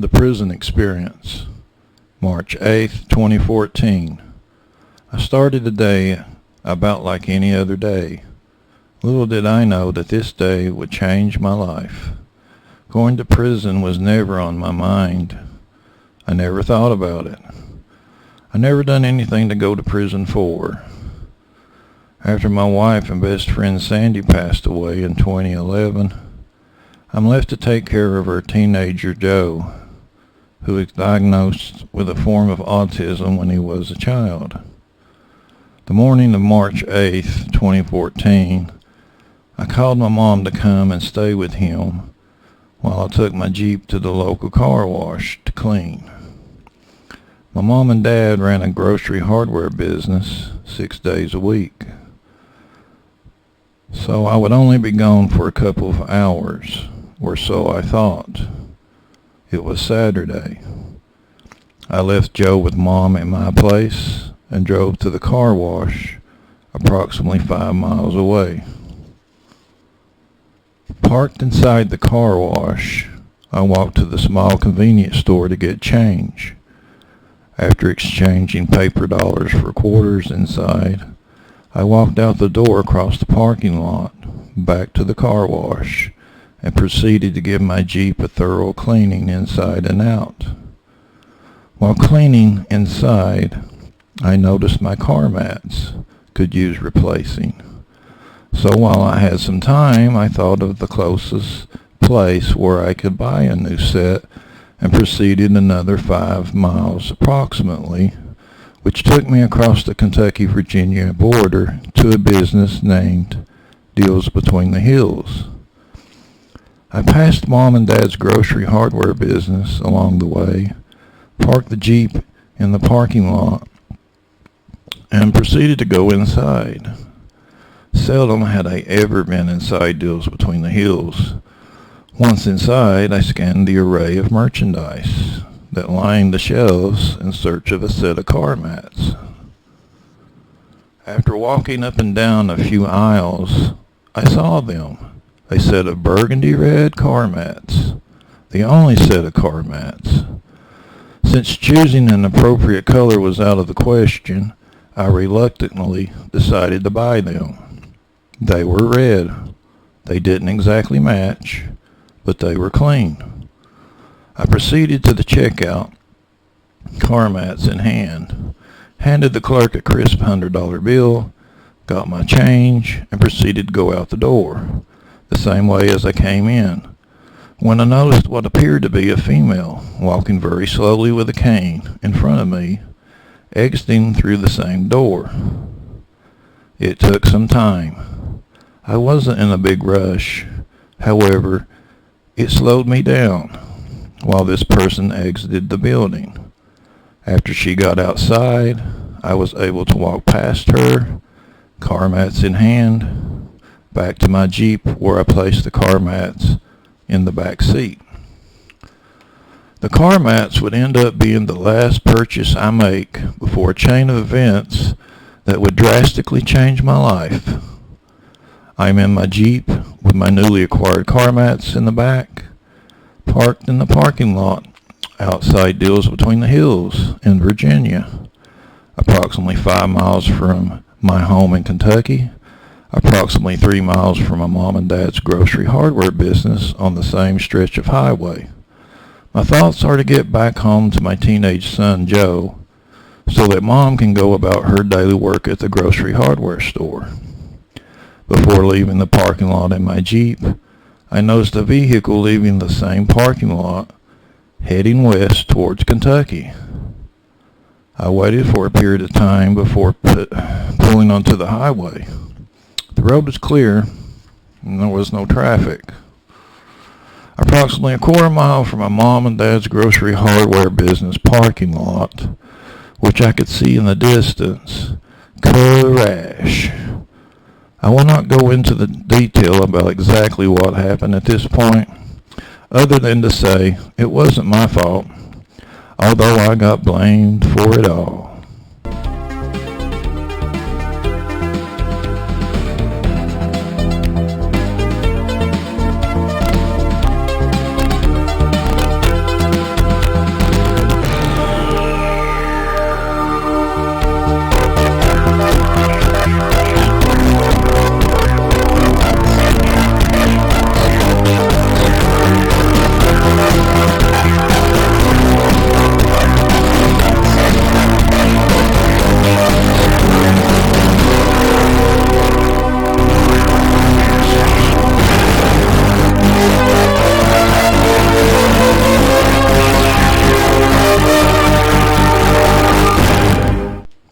The Prison Experience, March 8th, 2014. I started the day about like any other day. Little did I know that this day would change my life. Going to prison was never on my mind. I never thought about it. I never done anything to go to prison for. After my wife and best friend Sandy passed away in 2011, I'm left to take care of her teenager Joe, who was diagnosed with a form of autism when he was a child. The morning of March 8th, 2014, I called my mom to come and stay with him while I took my Jeep to the local car wash to clean. My mom and dad ran a grocery hardware business 6 days a week, so I would only be gone for a couple of hours, or so I thought. It was Saturday. I left Joe with Mom at my place and drove to the car wash approximately 5 miles away. Parked inside the car wash, I walked to the small convenience store to get change. After exchanging paper dollars for quarters inside, I walked out the door across the parking lot, back to the car wash, and proceeded to give my Jeep a thorough cleaning inside and out. While cleaning inside, I noticed my car mats could use replacing. So while I had some time, I thought of the closest place where I could buy a new set and proceeded another 5 miles approximately, which took me across the Kentucky-Virginia border to a business named Deals Between the Hills. I passed Mom and Dad's grocery hardware business along the way, parked the Jeep in the parking lot, and proceeded to go inside. Seldom had I ever been inside Deals Between the Hills. Once inside, I scanned the array of merchandise that lined the shelves in search of a set of car mats. After walking up and down a few aisles, I saw them. A set of burgundy red car mats, the only set of car mats. Since choosing an appropriate color was out of the question, I reluctantly decided to buy them. They were red. They didn't exactly match, but they were clean. I proceeded to the checkout, car mats in hand, handed the clerk a crisp $100 bill, got my change, and proceeded to go out the door, the same way as I came in, when I noticed what appeared to be a female walking very slowly with a cane in front of me, exiting through the same door. It took some time. I wasn't in a big rush. However, it slowed me down while this person exited the building. After she got outside, I was able to walk past her, car mats in hand, back to my Jeep where I placed the car mats in the back seat. The car mats would end up being the last purchase I make before a chain of events that would drastically change my life. I'm in my Jeep with my newly acquired car mats in the back, parked in the parking lot outside Deals Between the Hills in Virginia, approximately 5 miles from my home in Kentucky, approximately 3 miles from my mom and dad's grocery hardware business on the same stretch of highway. My thoughts are to get back home to my teenage son Joe so that Mom can go about her daily work at the grocery hardware store. Before leaving the parking lot in my Jeep, I noticed a vehicle leaving the same parking lot heading west towards Kentucky. I waited for a period of time before pulling onto the highway. The road was clear, and there was no traffic. Approximately a quarter mile from my mom and dad's grocery hardware business parking lot, which I could see in the distance, crash. I will not go into the detail about exactly what happened at this point, other than to say it wasn't my fault, although I got blamed for it all.